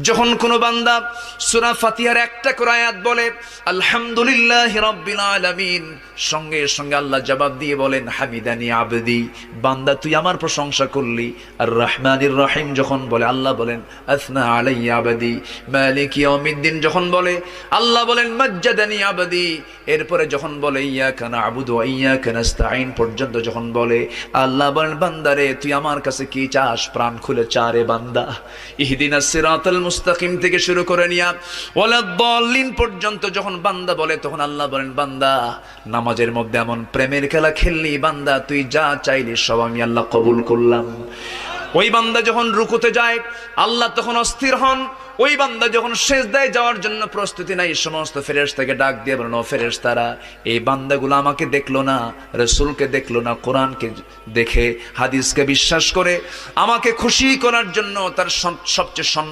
যখন কোনো বান্দা সূরা ফাতিহার একটা করে আয়াত বলে আলহামদুলিল্লাহি রাব্বিল আলামিন, সঙ্গে সঙ্গে আল্লাহ জবাব দিয়ে বলেন হামিদানি আবদি, বান্দা তুই আমার প্রশংসা করলি। আর রহমানির রহিম যখন বলে আল্লাহ বলেন আসনা আলাইয়া আবদি। মালিক ইয়াউমিদ্দিন যখন বলে আল্লাহ বলেন মাজ্জাদানি আবদি। এরপরে যখন বলে ইয়াকা না'বুদু ওয়া ইয়াকা নাস্তাঈন পর্যন্ত যখন বলে আল্লাহ বলেন বান্দারে তুই আমার কাছে কি চাস, প্রাণ খুলে চারে বান্দা। ইহদিনাস সিরাতাল মুস্তাকিম থেকে শুরু করে নিয়া ওয়ালাদ-দাল্লিন পর্যন্ত যখন বান্দা বলে তখন আল্লাহ বলেন বান্দা নামাজের মধ্যে এমন প্রেমের খেলা খেললি বান্দা, তুই যা চাইলি সব আমি আল্লাহ কবুল করলাম। ওই বান্দা যখন রুকুতে যায় আল্লাহ তখন অস্থির হন। ওই বান্দা যখন সিজদায় যাওয়ার জন্য প্রস্তুতি নাই, সমস্ত ফেরেশতাকে ডাক দিয়ে বলেন ও ফেরেশতারা, এই বান্দাগুলো আমাকে দেখলো না, রাসূলকে দেখলো না, কোরআনকে দেখে হাদিসকে বিশ্বাস করে আমাকে খুশি করার জন্য তার সবচেয়ে